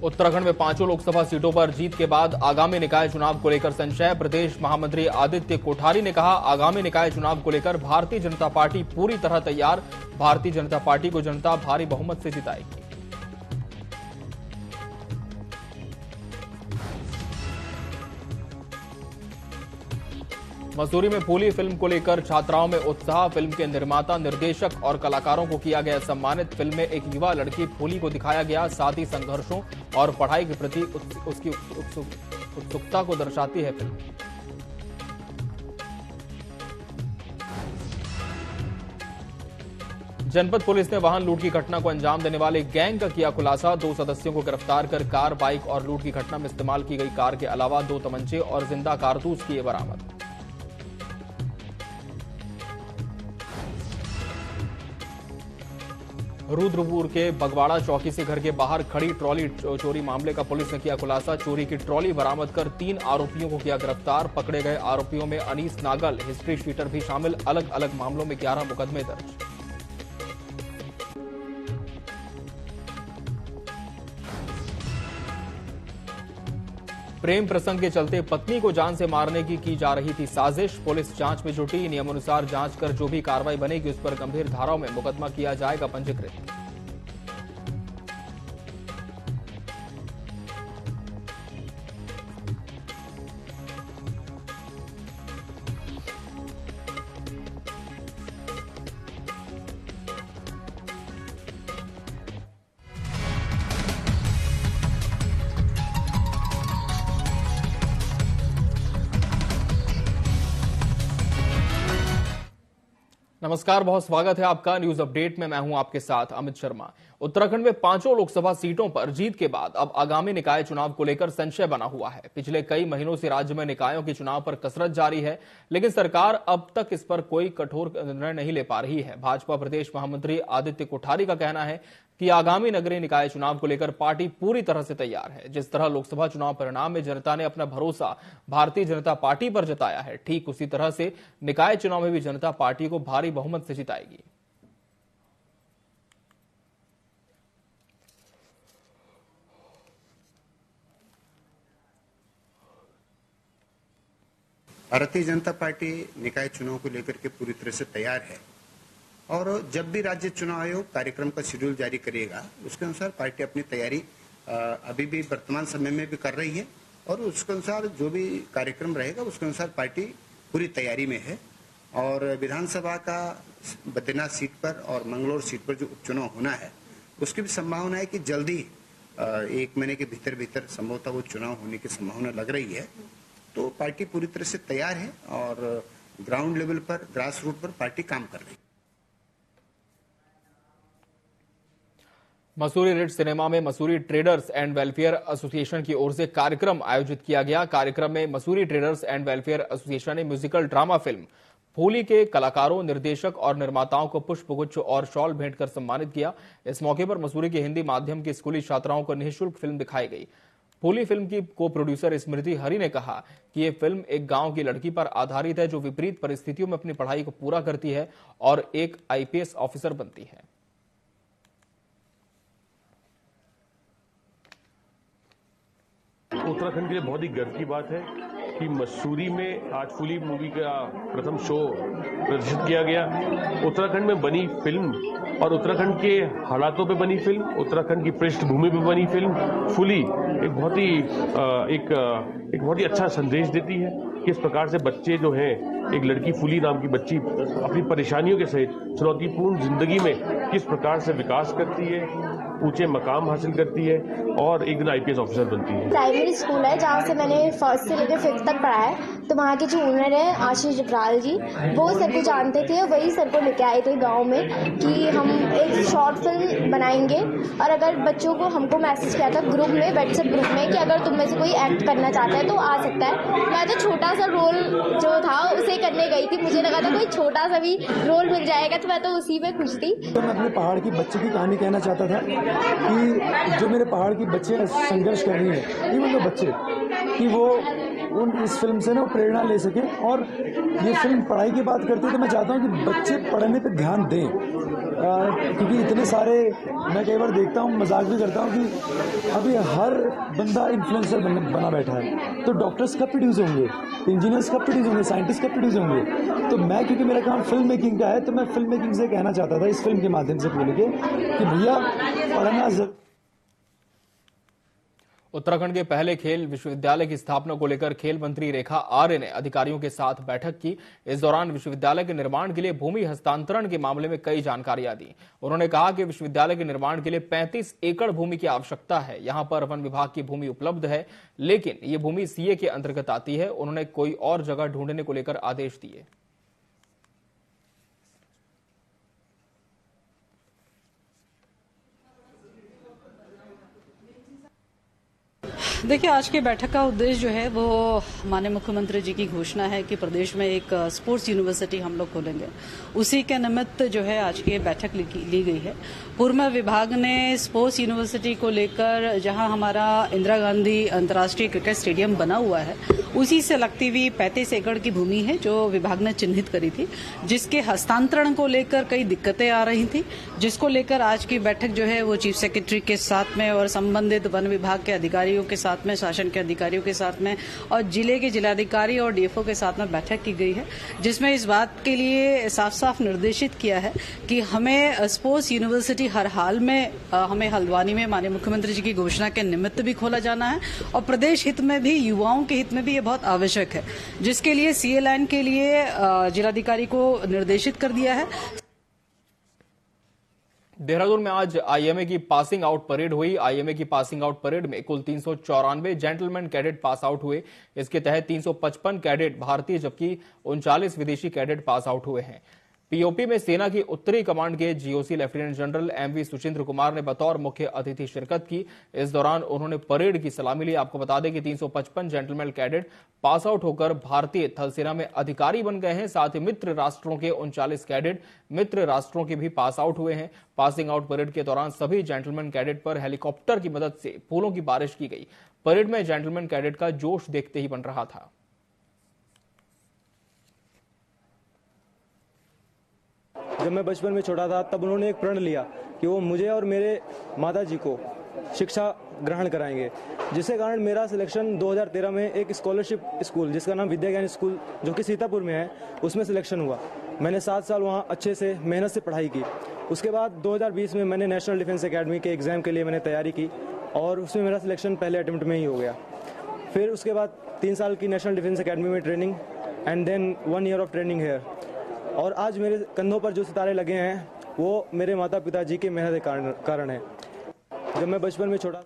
उत्तराखंड में 5 लोकसभा सीटों पर जीत के बाद आगामी निकाय चुनाव को लेकर संशय। प्रदेश महामंत्री आदित्य कोठारी ने कहा, आगामी निकाय चुनाव को लेकर भारतीय जनता पार्टी पूरी तरह तैयार। भारतीय जनता पार्टी को जनता भारी बहुमत से जिताएगी। मसूरी में फूली फिल्म को लेकर छात्राओं में उत्साह। फिल्म के निर्माता, निर्देशक और कलाकारों को किया गया सम्मानित। फिल्म में एक युवा लड़की फूली को दिखाया गया, साथ ही संघर्षों और पढ़ाई के प्रति उसकी उत्सुकता को दर्शाती है फिल्म। जनपद पुलिस ने वाहन लूट की घटना को अंजाम देने वाले गैंग का किया खुलासा। 2 सदस्यों को गिरफ्तार कर कार, बाइक और लूट की घटना में इस्तेमाल की गई कार के अलावा 2 तमंचे और जिंदा कारतूस किए बरामद। रुद्रपुर के बगवाड़ा चौकी से घर के बाहर खड़ी ट्रॉली चोरी मामले का पुलिस ने किया खुलासा। चोरी की ट्रॉली बरामद कर 3 आरोपियों को किया गिरफ्तार। पकड़े गए आरोपियों में अनीस नागल, हिस्ट्री शीटर भी शामिल। अलग अलग मामलों में 11 मुकदमे दर्ज। प्रेम प्रसंग के चलते पत्नी को जान से मारने की जा रही थी साजिश। पुलिस जांच में जुटी। नियमानुसार जांच कर जो भी कार्रवाई बनेगी उस पर गंभीर धाराओं में मुकदमा किया जाएगा पंजीकृत। नमस्कार, बहुत स्वागत है आपका न्यूज अपडेट में। मैं हूं आपके साथ अमित शर्मा। उत्तराखंड में 5 लोकसभा सीटों पर जीत के बाद अब आगामी निकाय चुनाव को लेकर संशय बना हुआ है। पिछले कई महीनों से राज्य में निकायों के चुनाव पर कसरत जारी है, लेकिन सरकार अब तक इस पर कोई कठोर निर्णय नहीं ले पा रही है। भाजपा प्रदेश महामंत्री आदित्य कोठारी का कहना है कि आगामी नगरीय निकाय चुनाव को लेकर पार्टी पूरी तरह से तैयार है। जिस तरह लोकसभा चुनाव परिणाम में जनता ने अपना भरोसा भारतीय जनता पार्टी पर जताया है, ठीक उसी तरह से निकाय चुनाव में भी जनता पार्टी को भारी बहुमत से जिताएगी। भारतीय जनता पार्टी निकाय चुनाव को लेकर के पूरी तरह से तैयार है और जब भी राज्य चुनाव आयोग कार्यक्रम का शेड्यूल जारी करेगा उसके अनुसार पार्टी अपनी तैयारी अभी भी वर्तमान समय में भी कर रही है और उसके अनुसार जो भी कार्यक्रम रहेगा उसके अनुसार पार्टी पूरी तैयारी में है। और विधानसभा का बद्रीनाथ सीट पर और मंगलौर सीट पर जो उपचुनाव होना है उसकी भी संभावना है कि जल्दी 1 महीने के भीतर संभवतः वो चुनाव होने की संभावना लग रही है। तो पार्टी पूरी तरह से तैयार है और ग्राउंड लेवल पर, ग्रास रूट पर पार्टी काम कर रही है। मसूरी रेड सिनेमा में Mussoorie traders and welfare association की ओर से कार्यक्रम आयोजित किया गया। कार्यक्रम में Mussoorie traders and welfare association ने म्यूजिकल ड्रामा फिल्म फूली के कलाकारों, निर्देशक और निर्माताओं को पुष्पगुच्छ और शॉल भेंट कर सम्मानित किया। इस मौके पर मसूरी के हिंदी माध्यम की स्कूली छात्राओं को निःशुल्क फिल्म दिखाई गई। फूली फिल्म की को प्रोड्यूसर स्मृति हरि ने कहा कि यह फिल्म एक गांव की लड़की पर आधारित है जो विपरीत परिस्थितियों में अपनी पढ़ाई को पूरा करती है और एक आईपीएस ऑफिसर बनती है। उत्तराखंड के लिए बहुत ही गर्व की बात है कि मसूरी में आज फूली मूवी का प्रथम शो प्रदर्शित किया गया। उत्तराखंड में बनी फिल्म और उत्तराखंड के हालातों पे बनी फिल्म, उत्तराखंड की पृष्ठभूमि पे बनी फिल्म फूली एक बहुत ही अच्छा संदेश देती है कि इस प्रकार से बच्चे जो हैं, एक लड़की फूली नाम की बच्ची अपनी परेशानियों के सहित चुनौतीपूर्ण जिंदगी में किस प्रकार से विकास करती है, ऊंचे मकाम हासिल करती है और एक दिन आईपीएस ऑफिसर बनती है। प्राइमरी स्कूल है जहाँ से मैंने 1st से लेकर 5th तक पढ़ा है। तो वहाँ के जो ओनर है आशीष जबराल जी, वो सर को जानते थे, वही सर को लेके आए थे गांव में कि हम एक शॉर्ट फिल्म बनाएंगे। और अगर बच्चों को हमको मैसेज किया था ग्रुप में, व्हाट्सएप ग्रुप में, कि अगर तुम में से कोई एक्ट करना चाहता है तो आ सकता है। मैं तो छोटा सा रोल जो था उसे करने गई थी, मुझे लगा था कोई छोटा सा भी रोल मिल जाएगा, तो मैं तो उसी में खुश थी। तो मैं अपने पहाड़ की बच्चे की कहानी कहना चाहता था कि जो मेरे पहाड़ की बच्चे संघर्ष कर रही है, ये मतलब बच्चे कि वो इस फिल्म से ना प्रेरणा ले सके। और ये फिल्म पढ़ाई की बात करती है तो मैं चाहता हूँ कि बच्चे पढ़ने पे ध्यान दें, क्योंकि इतने सारे, मैं कई बार देखता हूँ, मजाक भी करता हूँ कि अभी हर बंदा इन्फ्लुएंसर बना बैठा है। तो डॉक्टर्स कब प्रोड्यूस होंगे, इंजीनियर्स कब प्रोड्यूस होंगे, साइंटिस्ट कब प्रोड्यूस होंगे? तो मैं, क्योंकि मेरा काम फिल्म मेकिंग का है, तो मैं फिल्म मेकिंग से कहना चाहता था इस फिल्म के माध्यम से बोल के कि भैया पढ़ना जरूर। उत्तराखंड के पहले खेल विश्वविद्यालय की स्थापना को लेकर खेल मंत्री रेखा आर्य ने अधिकारियों के साथ बैठक की। इस दौरान विश्वविद्यालय के निर्माण के लिए भूमि हस्तांतरण के मामले में कई जानकारियां दी। उन्होंने कहा कि विश्वविद्यालय के निर्माण के लिए 35 एकड़ भूमि की आवश्यकता है। यहां पर वन विभाग की भूमि उपलब्ध है, लेकिन ये भूमि सीए के अंतर्गत आती है। उन्होंने कोई और जगह ढूंढने को लेकर आदेश दिए। देखिए, आज की बैठक का उद्देश्य जो है वो माननीय मुख्यमंत्री जी की घोषणा है कि प्रदेश में एक स्पोर्ट्स यूनिवर्सिटी हम लोग खोलेंगे। उसी के निमित्त जो है आज की बैठक ली गई है। पूर्व विभाग ने स्पोर्ट्स यूनिवर्सिटी को लेकर, जहां हमारा इंदिरा गांधी अंतर्राष्ट्रीय क्रिकेट स्टेडियम बना हुआ है, उसी से लगती हुई 35 एकड़ की भूमि है जो विभाग ने चिन्हित करी थी, जिसके हस्तांतरण को लेकर कई दिक्कतें आ रही थी, जिसको लेकर आज की बैठक जो है वो चीफ सेक्रेटरी के साथ में और संबंधित वन विभाग के अधिकारियों के साथ में, शासन के अधिकारियों के साथ में और जिले के जिलाधिकारी और डीएफओ के साथ में बैठक की गई है, जिसमें इस बात के लिए साफ साफ निर्देशित किया है कि हमें स्पोर्ट्स यूनिवर्सिटी हर हाल में हमें हल्द्वानी में माननीय मुख्यमंत्री जी की घोषणा के निमित्त भी खोला जाना है और प्रदेश हित में भी, युवाओं के हित में भी ये बहुत आवश्यक है, जिसके लिए सीए लाइन के लिए जिलाधिकारी को निर्देशित कर दिया है। देहरादून में आज आईएमए की पासिंग आउट परेड हुई। आईएमए की पासिंग आउट परेड में कुल 394 जेंटलमैन कैडेट पास आउट हुए। इसके तहत 355 कैडेट भारतीय जबकि 39 विदेशी कैडेट पास आउट हुए हैं। पीओपी में सेना की उत्तरी कमांड के GOC lieutenant general MV Suchindra Kumar ने बतौर मुख्य अतिथि शिरकत की। इस दौरान उन्होंने परेड की सलामी ली। आपको बता दें कि 355 जेंटलमैन कैडेट पास आउट होकर भारतीय थल सेना में अधिकारी बन गए हैं। साथ ही मित्र राष्ट्रों के 39 कैडेट मित्र राष्ट्रों के भी पास आउट हुए हैं। पासिंग आउट परेड के दौरान सभी जेंटलमैन कैडेट पर हेलीकॉप्टर की मदद से फूलों की बारिश की गई। परेड में जेंटलमैन कैडेट का जोश देखते ही बन रहा था। जब मैं बचपन में छोटा था तब उन्होंने एक प्रण लिया कि वो मुझे और मेरे माता जी को शिक्षा ग्रहण कराएंगे, जिसके कारण मेरा सिलेक्शन 2013 में एक स्कॉलरशिप स्कूल जिसका नाम विद्या ज्ञान स्कूल जो कि सीतापुर में है, उसमें सिलेक्शन हुआ। मैंने 7 साल वहाँ अच्छे से मेहनत से पढ़ाई की। उसके बाद 2020 में मैंने नेशनल डिफेंस एकेडमी के एग्ज़ाम के लिए मैंने तैयारी की और उसमें मेरा सिलेक्शन पहले अटेम्प्ट में ही हो गया। फिर उसके बाद 3 साल की नेशनल डिफेंस एकेडमी में training and then 1 year of training here. और आज मेरे कंधों पर जो सितारे लगे हैं वो मेरे माता पिता जी के मेहनत के कारण है। जब मैं बचपन में छोटा,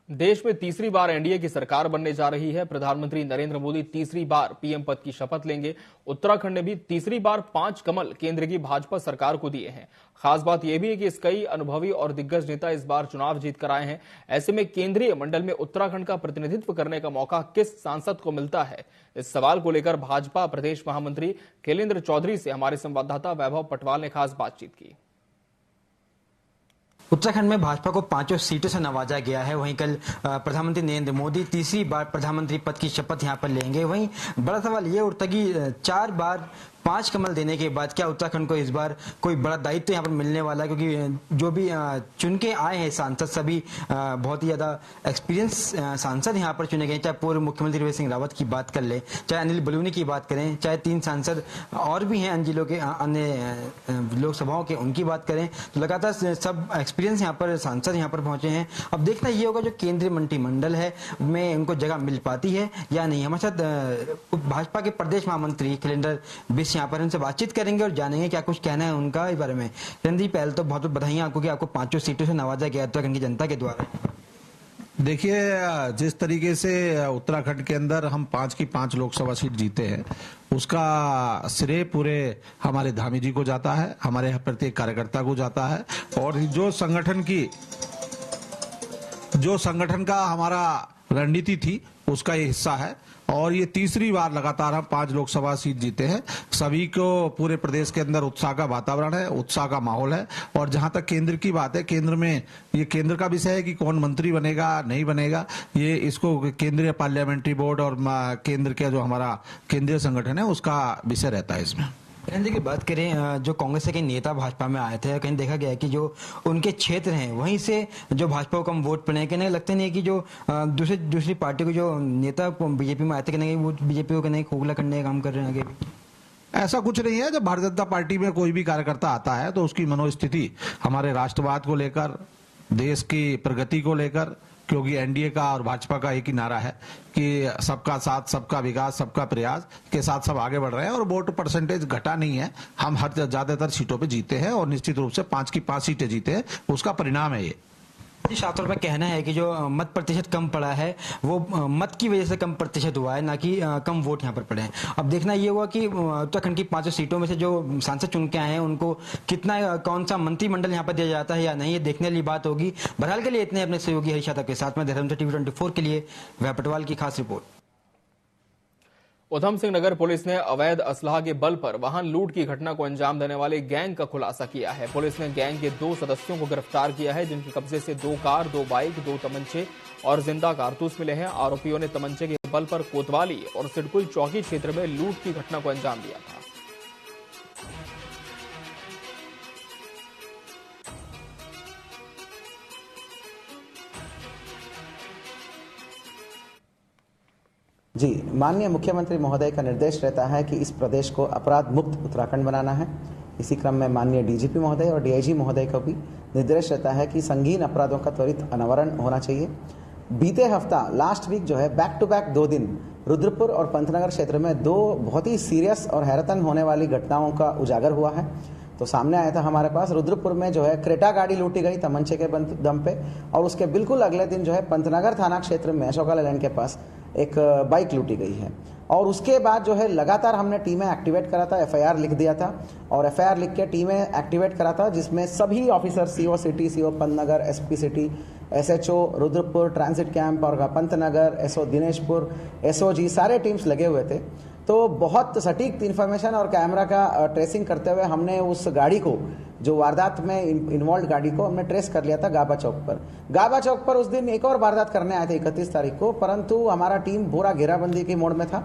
देश में तीसरी बार एनडीए की सरकार बनने जा रही है। प्रधानमंत्री नरेंद्र मोदी तीसरी बार पीएम पद की शपथ लेंगे। उत्तराखंड ने भी तीसरी बार 5 कमल केंद्र की भाजपा सरकार को दिए हैं। खास बात यह भी है कि इस कई अनुभवी और दिग्गज नेता इस बार चुनाव जीत कर आए हैं। ऐसे में केंद्रीय मंडल में उत्तराखंड का प्रतिनिधित्व करने का मौका किस सांसद को मिलता है, इस सवाल को लेकर भाजपा प्रदेश महामंत्री कैलेंद्र चौधरी से हमारे संवाददाता वैभव पटवाल ने खास बातचीत की। उत्तराखंड में भाजपा को 5 सीटों से नवाजा गया है। वहीं कल प्रधानमंत्री नरेंद्र मोदी तीसरी बार प्रधानमंत्री पद की शपथ यहां पर लेंगे। वहीं बड़ा सवाल ये उठता कि 4 बार 5 कमल देने के बाद क्या उत्तराखंड को इस बार कोई बड़ा दायित्व यहाँ पर मिलने वाला है, क्योंकि जो भी चुन के आए हैं सांसद सभी बहुत ही ज्यादा एक्सपीरियंस सांसद यहाँ पर चुने गए। चाहे पूर्व मुख्यमंत्री त्रिवेंद्र सिंह रावत की बात कर ले, चाहे अनिल बलूनी की बात करें, चाहे 3 सांसद और भी हैं जिलों के अन्य लोकसभाओं के, उनकी बात करें, तो लगातार सब एक्सपीरियंस यहाँ पर सांसद यहाँ पर पहुंचे हैं। अब देखना ये होगा जो केंद्रीय मंत्रिमंडल है में उनको जगह मिल पाती है या नहीं। हमारे साथ भाजपा के प्रदेश महामंत्री कैलेंडर यहाँ पर उनसे बातचीत करेंगे और जानेंगे क्या कुछ कहना है उनका इस बारे में। कैलेंडर जी, पहले तो बहुत बहुत बधाइयां आपको कि आपको 5 सीटों से नवाजा गया उत्तराखंड की जनता के द्वारा। देखिए, जिस तरीके से उत्तराखंड के अंदर हम 5 की 5 लोकसभा सीट जीते हैं, उसका श्रेय पूरे हमारे धामी जी को जाता है, हमारे प्रत्येक कार्यकर्ता को जाता है। और जो संगठन का हमारा रणनीति थी उसका ये हिस्सा है। और ये तीसरी बार लगातार हम 5 लोकसभा सीट जीते हैं। सभी को पूरे प्रदेश के अंदर उत्साह का वातावरण है, उत्साह का माहौल है। और जहां तक केंद्र की बात है, केंद्र में ये केंद्र का विषय है कि कौन मंत्री बनेगा नहीं बनेगा, ये इसको केंद्रीय पार्लियामेंट्री बोर्ड और केंद्र के जो हमारा केंद्रीय संगठन है उसका विषय रहता है। इसमें की बात करें, जो कांग्रेस के नेता भाजपा में आए थे, कहीं देखा गया है कि जो उनके क्षेत्र हैं वहीं से जो भाजपा को कम वोट पड़े, कहने लगता नहीं है कि जो दूसरी पार्टी को जो नेता बीजेपी में आए थे, कहने वो बीजेपी को कहने खोखला करने का काम कर रहे हैं आगे भी। ऐसा कुछ नहीं है। जब भारतीय जनता पार्टी में कोई भी कार्यकर्ता आता है तो उसकी मनोस्थिति हमारे राष्ट्रवाद को लेकर, देश की प्रगति को लेकर, क्योंकि एनडीए का और भाजपा का एक ही नारा है कि सबका साथ, सबका विकास, सबका प्रयास के साथ सब आगे बढ़ रहे हैं। और वोट परसेंटेज घटा नहीं है, हम हर ज्यादातर सीटों पे जीते हैं और निश्चित रूप से 5 की 5 सीटें जीते हैं, उसका परिणाम है ये। साफ तौर पर कहना है कि जो मत प्रतिशत कम पड़ा है वो मत की वजह से कम प्रतिशत हुआ है, ना कि कम वोट यहाँ पर पड़े हैं। अब देखना ये हुआ कि उत्तराखंड की 5 सीटों में से जो सांसद चुन के आए हैं उनको कितना, कौन सा मंत्रिमंडल यहाँ पर दिया जाता है या नहीं, ये देखने वाली बात होगी। बहरहाल के लिए इतने अपने सहयोगी हरीश यादव के साथ में देहरादून से TV24 के लिए वह पटवाल की खास रिपोर्ट। उधम सिंह नगर पुलिस ने अवैध असलाह के बल पर वाहन लूट की घटना को अंजाम देने वाले गैंग का खुलासा किया है। पुलिस ने गैंग के 2 सदस्यों को गिरफ्तार किया है, जिनके कब्जे से 2 कार, 2 बाइक, 2 तमंचे और जिंदा कारतूस मिले हैं। आरोपियों ने तमंचे के बल पर कोतवाली और सिडकुल चौकी क्षेत्र में लूट की घटना को अंजाम दिया था। जी, माननीय मुख्यमंत्री महोदय का निर्देश रहता है कि इस प्रदेश को अपराध मुक्त उत्तराखंड बनाना है। इसी क्रम में माननीय डीजीपी महोदय और डीआईजी महोदय को भी निर्देश रहता है कि संगीन अपराधों का त्वरित अनावरण होना चाहिए। बीते हफ्ता लास्ट वीक जो है बैक टू बैक 2 दिन रुद्रपुर और पंतनगर क्षेत्र में 2 बहुत ही सीरियस और हैरतन होने वाली घटनाओं का उजागर हुआ है। तो सामने आया था हमारे पास रुद्रपुर में जो है क्रेटा गाड़ी लूटी गई तमंचे के दम पे, और उसके बिल्कुल अगले दिन जो है पंतनगर थाना क्षेत्र में अशोका लैंड के पास एक बाइक लूटी गई है। और उसके बाद जो है लगातार हमने टीमें एक्टिवेट करा था, एफआईआर लिख दिया था और एफआईआर लिख के टीमें एक्टिवेट करा था, जिसमें सभी officer, CO city, CO Pantnagar, SP city, SHO Rudrapur transit camp और पंतनगर, एसओ दिनेशपुर, एसओजी, सारे टीम्स लगे हुए थे। तो बहुत सटीक इन्फॉर्मेशन और कैमरा का ट्रेसिंग करते हुए हमने उस गाड़ी को, जो वारदात में इन्वॉल्व गाड़ी को हमने ट्रेस कर लिया था गाबा चौक पर। गाबा चौक पर उस दिन एक और वारदात करने आए थे 31 तारीख को, परंतु हमारा टीम पूरा घेराबंदी की मोड में था,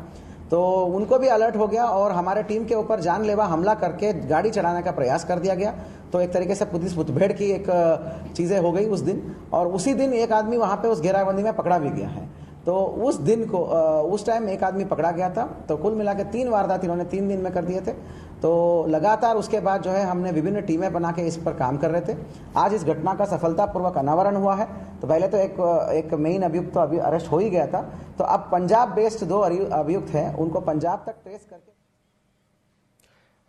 तो उनको भी अलर्ट हो गया और हमारे टीम के ऊपर जानलेवा हमला करके गाड़ी चढ़ाने का प्रयास कर दिया गया। तो एक तरीके से पुलिस मुठभेड़ की एक चीजें हो गई उस दिन, और उसी दिन एक आदमी वहां पे उस घेराबंदी में पकड़ा भी गया है। तो उस दिन को उस टाइम एक आदमी पकड़ा गया था। तो कुल मिला के 3 वारदात इन्होंने 3 दिन में कर दिए थे। तो लगातार उसके बाद जो है हमने विभिन्न टीमें बना के इस पर काम कर रहे थे। आज इस घटना का सफलतापूर्वक अनावरण हुआ है। तो पहले तो एक मेन अभियुक्त तो अभी अरेस्ट हो ही गया था, तो अब पंजाब बेस्ड 2 अभियुक्त हैं, उनको पंजाब तक ट्रेस करके।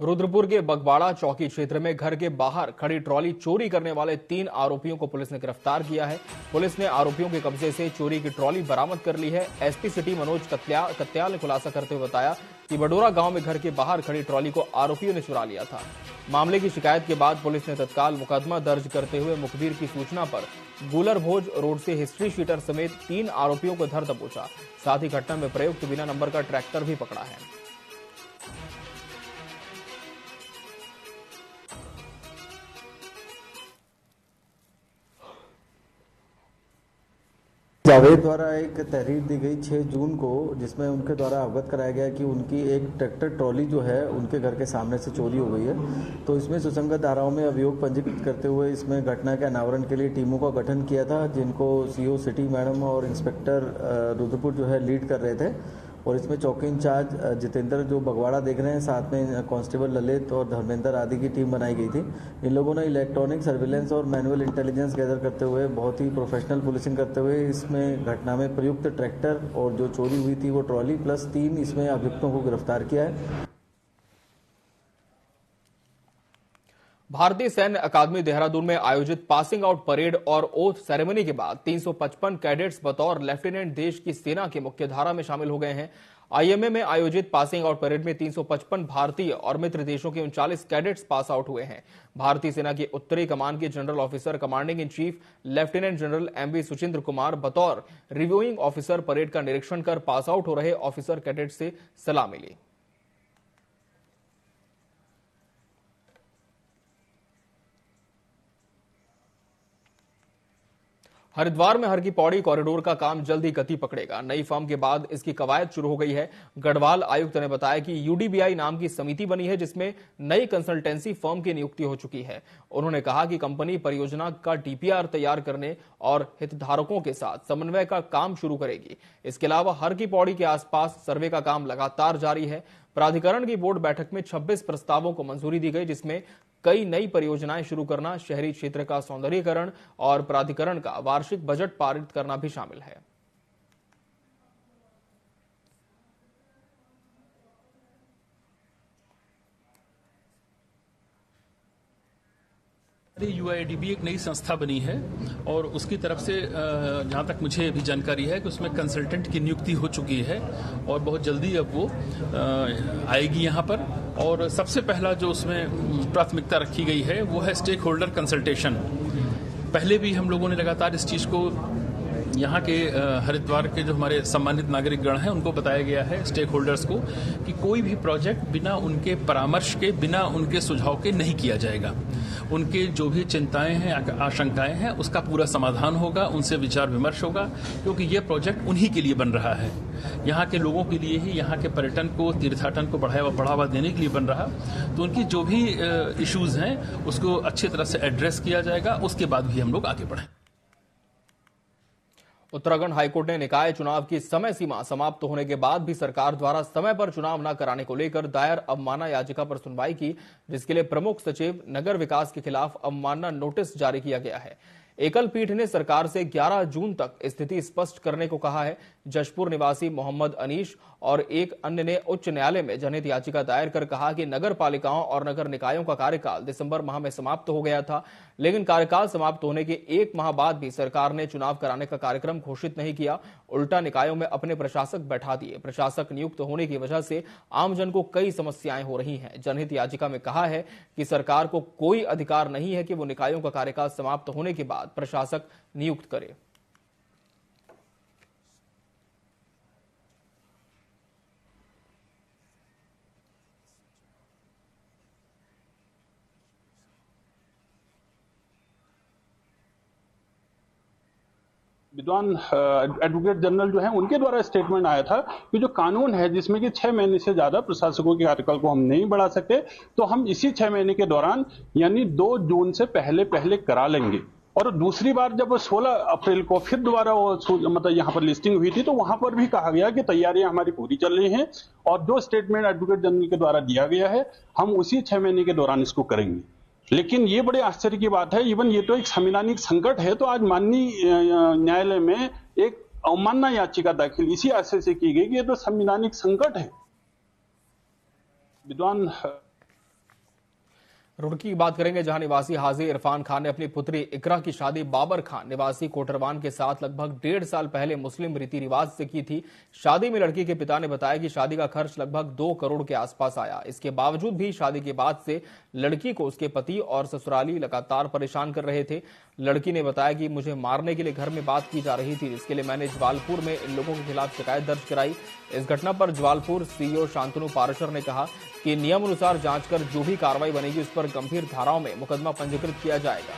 रुद्रपुर के बगवाड़ा चौकी क्षेत्र में घर के बाहर खड़ी ट्रॉली चोरी करने वाले 3 आरोपियों को पुलिस ने गिरफ्तार किया है। पुलिस ने आरोपियों के कब्जे से चोरी की ट्रॉली बरामद कर ली है। एसपी सिटी मनोज कत्याल ने खुलासा करते हुए बताया कि बडोरा गांव में घर के बाहर खड़ी ट्रॉली को आरोपियों ने चुरा लिया था। मामले की शिकायत के बाद पुलिस ने तत्काल मुकदमा दर्ज करते हुए मुखबिर की सूचना पर गुलर भोज रोड से हिस्ट्री शीटर समेत 3 आरोपियों को धर दबोचा। साथ ही घटना में प्रयुक्त बिना नंबर का ट्रैक्टर भी पकड़ा है। जावेद द्वारा एक तहरीर दी गई 6 जून को, जिसमें उनके द्वारा अवगत कराया गया कि उनकी एक ट्रैक्टर ट्रॉली जो है उनके घर के सामने से चोरी हो गई है। तो इसमें सुसंगत धाराओं में अभियोग पंजीकृत करते हुए इसमें घटना के अनावरण के लिए टीमों का गठन किया था, जिनको सीओ सिटी मैडम और इंस्पेक्टर रुद्रपुर जो है लीड कर रहे थे। और इसमें चौकी इंचार्ज जितेंद्र जो बगवाड़ा देख रहे हैं, साथ में कांस्टेबल ललित और धर्मेंद्र आदि की टीम बनाई गई थी। इन लोगों ने इलेक्ट्रॉनिक सर्विलेंस और मैनुअल इंटेलिजेंस गैदर करते हुए बहुत ही प्रोफेशनल पुलिसिंग करते हुए इसमें घटना में प्रयुक्त ट्रैक्टर और जो चोरी हुई थी वो ट्रॉली प्लस 3 इसमें अभियुक्तों को गिरफ्तार किया है। भारतीय सैन्य अकादमी देहरादून में आयोजित पासिंग आउट परेड और ओथ सेरेमनी के बाद 355 कैडेट्स बतौर लेफ्टिनेंट देश की सेना की मुख्य धारा में शामिल हो गए हैं। आईएमए में आयोजित पासिंग आउट परेड में 355 भारतीय और मित्र देशों के 39 कैडेट्स पास आउट हुए हैं। भारतीय सेना के उत्तरी कमान के general officer commanding in chief lieutenant general MV Suchindra Kumar बतौर रिव्यूइंग ऑफिसर परेड का निरीक्षण कर पास आउट हो रहे ऑफिसर कैडेट से सलामी ली। हरिद्वार में हर की पौड़ी कॉरिडोर का काम जल्द ही गति पकड़ेगा। नई फर्म के बाद इसकी कवायद शुरू हो गई है। गढ़वाल आयुक्त ने बताया कि यूडीबीआई नाम की समिति बनी है जिसमें नई कंसल्टेंसी फर्म की नियुक्ति हो चुकी है। उन्होंने कहा कि कंपनी परियोजना का डीपीआर तैयार करने और हितधारकों के साथ समन्वय का काम शुरू करेगी। इसके अलावा हर की पौड़ी के आसपास सर्वे का काम लगातार जारी है। प्राधिकरण की बोर्ड बैठक में 26 प्रस्तावों को मंजूरी दी गई, जिसमें कई नई परियोजनाएं शुरू करना, शहरी क्षेत्र का सौंदर्यीकरण और प्राधिकरण का वार्षिक बजट पारित करना भी शामिल है। यूआईडीबी एक नई संस्था बनी है और उसकी तरफ से जहां तक मुझे भी जानकारी है कि उसमें कंसल्टेंट की नियुक्ति हो चुकी है और बहुत जल्दी अब वो आएगी यहां पर। और सबसे पहला जो उसमें प्राथमिकता रखी गई है वो है स्टेक होल्डर कंसल्टेशन। पहले भी हम लोगों ने लगातार इस चीज को यहाँ के हरिद्वार के जो हमारे सम्मानित नागरिक गण हैं उनको बताया गया है, स्टेक होल्डर्स को, कि कोई भी प्रोजेक्ट बिना उनके परामर्श के, बिना उनके सुझाव के नहीं किया जाएगा। उनके जो भी चिंताएं हैं, आशंकाएं हैं, उसका पूरा समाधान होगा, उनसे विचार विमर्श होगा, क्योंकि ये प्रोजेक्ट उन्हीं के लिए बन रहा है, यहाँ के लोगों के लिए ही, यहाँ के पर्यटन को, तीर्थाटन को बढ़ावा देने के लिए बन रहा। तो उनकी जो भी इश्यूज हैं उसको अच्छी तरह से एड्रेस किया जाएगा, उसके बाद भी हम लोग आगे बढ़ें। उत्तराखंड हाईकोर्ट ने निकाय चुनाव की समय सीमा समाप्त होने के बाद भी सरकार द्वारा समय पर चुनाव न कराने को लेकर दायर अवमानना याचिका पर सुनवाई की, जिसके लिए प्रमुख सचिव नगर विकास के खिलाफ अवमानना नोटिस जारी किया गया है। एकल पीठ ने सरकार से 11 जून तक स्थिति स्पष्ट करने को कहा है। जशपुर निवासी मोहम्मद अनीश और एक अन्य ने उच्च न्यायालय में जनहित याचिका दायर कर कहा कि नगर पालिकाओं और नगर निकायों का कार्यकाल दिसंबर माह में समाप्त हो गया था, लेकिन कार्यकाल समाप्त होने के 1 माह बाद भी सरकार ने चुनाव कराने का कार्यक्रम घोषित नहीं किया। उल्टा निकायों में अपने प्रशासक बैठा दिए। प्रशासक नियुक्त होने की वजह से आमजन को कई समस्याएं हो रही हैं। जनहित याचिका में कहा है कि सरकार को कोई अधिकार नहीं है कि वो निकायों का कार्यकाल समाप्त होने के बाद प्रशासक नियुक्त करे। विद्वान एडवोकेट जनरल जो है उनके द्वारा स्टेटमेंट आया था कि जो कानून है जिसमें कि 6 महीने से ज्यादा प्रशासकों के कार्यकाल को हम नहीं बढ़ा सकते, तो हम इसी 6 महीने के दौरान यानी 2 जून से पहले करा लेंगे। और दूसरी बार जब 16 अप्रैल को फिर दोबारा मतलब यहाँ पर लिस्टिंग हुई थी तो वहां पर भी कहा गया कि तैयारियां हमारी पूरी चल रही हैं और जो स्टेटमेंट एडवोकेट जनरल के द्वारा दिया गया है हम उसी 6 महीने के दौरान इसको करेंगे। लेकिन ये बड़े आश्चर्य की बात है, इवन ये तो एक संवैधानिक संकट है, तो आज माननीय न्यायालय में एक अवमानना याचिका दाखिल इसी आशय से की गई कि ये तो संवैधानिक संकट है। विद्वान रुड़की की बात करेंगे, जहां निवासी हाजी इरफान खान ने अपनी पुत्री इकरा की शादी बाबर खान निवासी कोटरवान के साथ लगभग 1.5 साल पहले मुस्लिम रीति रिवाज से की थी। शादी में लड़की के पिता ने बताया कि शादी का खर्च लगभग 2 करोड़ के आसपास आया। इसके बावजूद भी शादी के बाद से लड़की को उसके पति और ससुराली लगातार परेशान कर रहे थे। लड़की ने बताया कि मुझे मारने के लिए घर में बात की जा रही थी, जिसके लिए मैंने जवालपुर में इन लोगों के खिलाफ शिकायत दर्ज कराई। इस घटना पर जवालपुर सीईओ शांतनु पाराशर ने कहा कि नियम अनुसार जांच कर जो भी कार्रवाई बनेगी उस पर गंभीर धाराओं में मुकदमा पंजीकृत किया जाएगा।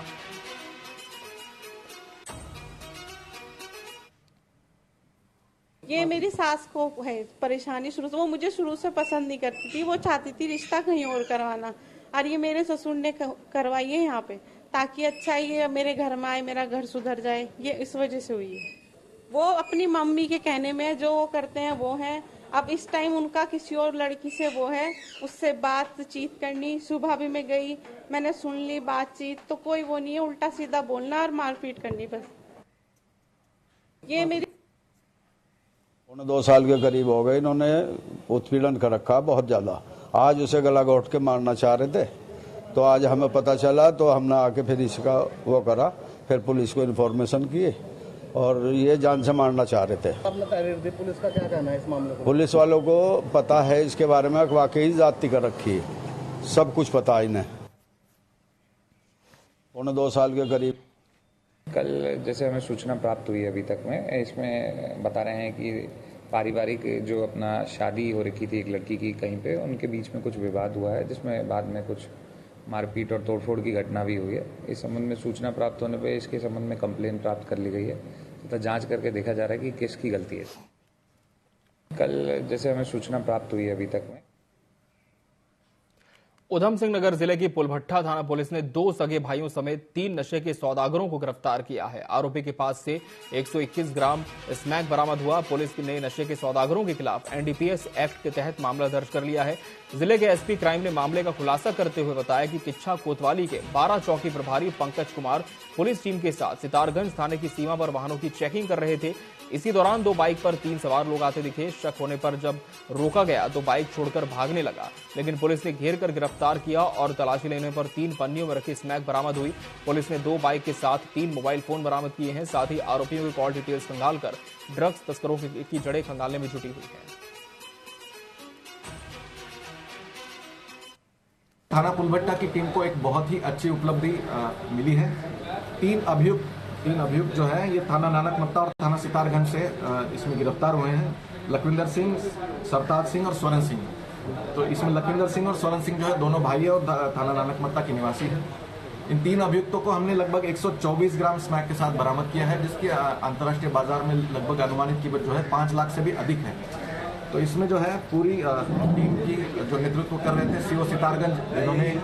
ये मेरी सास को है परेशानी शुरू से, वो मुझे शुरू से पसंद नहीं करती थी, वो चाहती थी रिश्ता कहीं और करवाना, और ये मेरे ससुर ने करवाई है यहाँ पे ताकि अच्छा ये मेरे घर में आए, मेरा घर सुधर जाए। ये इस वजह से हुई है। वो अपनी मम्मी के कहने में जो वो करते हैं वो है। अब इस टाइम उनका किसी और लड़की से वो है, उससे बातचीत करनी। सुबह भी मैं गई, मैंने सुन ली बातचीत, तो कोई वो नहीं है, उल्टा सीधा बोलना और मारपीट करनी बस। ये मेरी 2 साल के करीब हो गए, इन्होंने उत्पीड़न कर रखा बहुत ज्यादा। आज उसे गला घोट के मारना चाह रहे थे, तो आज हमें पता चला तो हमने आके फिर इसका वो करा, फिर पुलिस को इन्फॉर्मेशन किए, और ये जान से मारना चाह रहे थे। पुलिस का क्या कहना है इस मामले को? पुलिस वालों को पता है इसके बारे में, वाकई जाती कर रखी है, सब कुछ पता है इन्हें। 2 साल के करीब। कल जैसे हमें सूचना प्राप्त हुई अभी तक में, इसमें बता रहे हैं कि पारिवारिक जो अपना शादी हो रखी थी एक लड़की की कहीं पे, उनके बीच में कुछ विवाद हुआ है, जिसमें बाद में कुछ मारपीट और तोड़फोड़ की घटना भी हुई है। इस संबंध में सूचना प्राप्त होने पे इसके संबंध में कंप्लेन प्राप्त कर ली गई है तथा जांच करके देखा जा रहा है कि किसकी गलती है। कल जैसे हमें सूचना प्राप्त हुई अभी तक में, उधम सिंह नगर जिले की पुलभट्टा थाना पुलिस ने 2 सगे भाइयों समेत 3 नशे के सौदागरों को गिरफ्तार किया है। आरोपी के पास से 121 ग्राम स्मैक बरामद हुआ। पुलिस ने नशे के सौदागरों के खिलाफ एनडीपीएस एक्ट के तहत मामला दर्ज कर लिया है। जिले के एसपी क्राइम ने मामले का खुलासा करते हुए बताया कि किच्छा कोतवाली के 12 चौकी प्रभारी पंकज कुमार पुलिस टीम के साथ सितारगंज थाने की सीमा पर वाहनों की चेकिंग कर रहे थे। इसी दौरान 2 बाइक पर 3 सवार लोग आते दिखे। शक होने पर जब रोका गया तो बाइक छोड़कर भागने लगा, लेकिन पुलिस ने घेर कर गिरफ्तार किया और तलाशी लेने पर 3 पन्नियों में रखी स्मैक बरामद हुई। पुलिस ने 2 बाइक के साथ 3 मोबाइल फोन बरामद किए हैं। साथ ही आरोपियों की कॉल डिटेल्स खंगालकर ड्रग्स तस्करों की जड़ें खंगालने में जुटी हुई है। थाना पुलभट्टा की टीम को एक बहुत ही अच्छी उपलब्धि मिली है। 3 अभियुक्त जो है ये थाना नानकमत्ता और थाना सितारगंज से इसमें गिरफ्तार हुए हैं। लखविंदर सिंह, सरताज सिंह और स्वरण सिंह। तो इसमें लखविंदर सिंह और स्वरण सिंह जो है दोनों भाई है और थाना नानकमत्ता के निवासी है। इन 3 अभियुक्तों को हमने लगभग 124 ग्राम स्मैक के साथ बरामद किया है, जिसकी अंतर्राष्ट्रीय बाजार में लगभग अनुमानित कीमत जो है 5 लाख से भी अधिक है। तो इसमें जो है पूरी टीम की जो नेतृत्व कर रहे थे सीओ सितारगंज, इन्होंने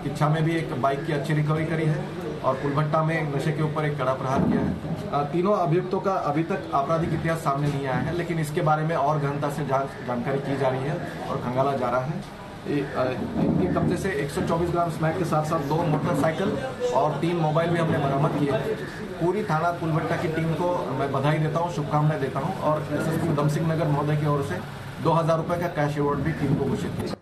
किच्छा में भी एक बाइक की अच्छी रिकवरी करी है और पुलभट्टा में नशे के ऊपर एक कड़ा प्रहार किया है। तीनों अभियुक्तों का अभी तक आपराधिक इतिहास सामने नहीं आया है, लेकिन इसके बारे में और गहनता से जानकारी की जा रही है और खंगाला जा रहा है। इनके कब्जे से 124 ग्राम स्मैक के साथ साथ 2 मोटरसाइकिल और 3 मोबाइल भी हमने बरामद किए हैं। पूरी थाना पुलभट्टा की टीम को मैं बधाई देता हूं, शुभकामनाएं देता हूं और एसएसपी उधम सिंह नगर महोदय की ओर से 2000 रुपए का कैश अवार्ड भी टीम को घोषित किया।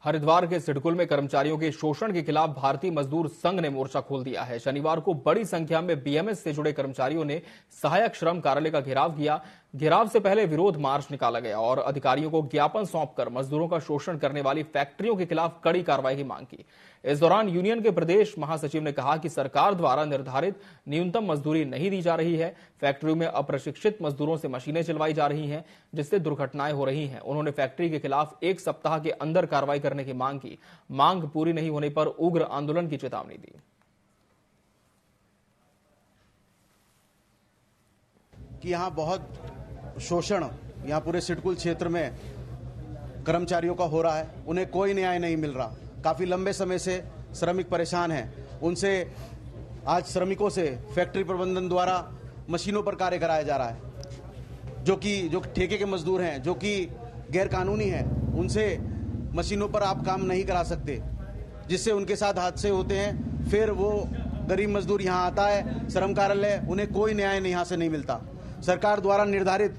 हरिद्वार के सिडकुल में कर्मचारियों के शोषण के खिलाफ भारतीय मजदूर संघ ने मोर्चा खोल दिया है। शनिवार को बड़ी संख्या में बीएमएस से जुड़े कर्मचारियों ने सहायक श्रम कार्यालय का घेराव किया। घेराव से पहले विरोध मार्च निकाला गया और अधिकारियों को ज्ञापन सौंपकर मजदूरों का शोषण करने वाली फैक्ट्रियों के खिलाफ कड़ी कार्रवाई की मांग की। इस दौरान यूनियन के प्रदेश महासचिव ने कहा कि सरकार द्वारा निर्धारित न्यूनतम मजदूरी नहीं दी जा रही है। फैक्ट्रियों में अप्रशिक्षित मजदूरों से मशीनें चलवाई जा रही हैं, जिससे दुर्घटनाएं हो रही हैं। उन्होंने फैक्ट्री के खिलाफ 1 सप्ताह के अंदर कार्रवाई करने की मांग की। मांग पूरी नहीं होने पर उग्र आंदोलन की चेतावनी दी। कि यहाँ बहुत शोषण यहाँ पूरे सिडकुल क्षेत्र में कर्मचारियों का हो रहा है, उन्हें कोई न्याय नहीं मिल रहा। काफ़ी लंबे समय से श्रमिक परेशान हैं। उनसे आज श्रमिकों से फैक्ट्री प्रबंधन द्वारा मशीनों पर कार्य कराया जा रहा है, जो ठेके के मजदूर हैं, जो कि गैर कानूनी हैं, उनसे मशीनों पर आप काम नहीं करा सकते, जिससे उनके साथ हादसे होते हैं। फिर वो गरीब मजदूर यहाँ आता है श्रम कार्यालय, उन्हें कोई न्याय यहाँ से नहीं मिलता। सरकार द्वारा निर्धारित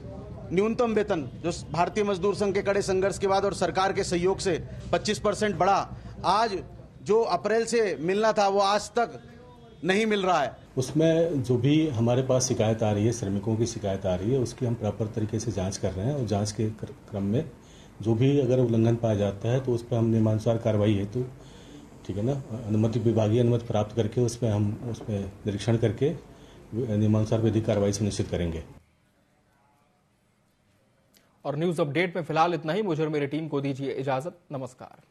न्यूनतम वेतन जो भारतीय मजदूर संघ के कड़े संघर्ष के बाद और सरकार के सहयोग से 25% बढ़ा, आज जो अप्रैल से मिलना था वो आज तक नहीं मिल रहा है। उसमें जो भी हमारे पास शिकायत आ रही है, श्रमिकों की शिकायत आ रही है, उसकी हम प्रॉपर तरीके से जांच कर रहे हैं और जांच के क्रम में जो भी अगर उल्लंघन पाया जाता है तो उस पर हम नियमानुसार कार्रवाई हेतु, ठीक है ना, अनुमति विभागीय अनुमति प्राप्त करके उसमें हम उसमें निरीक्षण करके नियमानुसार विधिक कार्रवाई सुनिश्चित करेंगे। और न्यूज अपडेट में फिलहाल इतना ही। मुझे और मेरी टीम को दीजिए इजाजत। नमस्कार।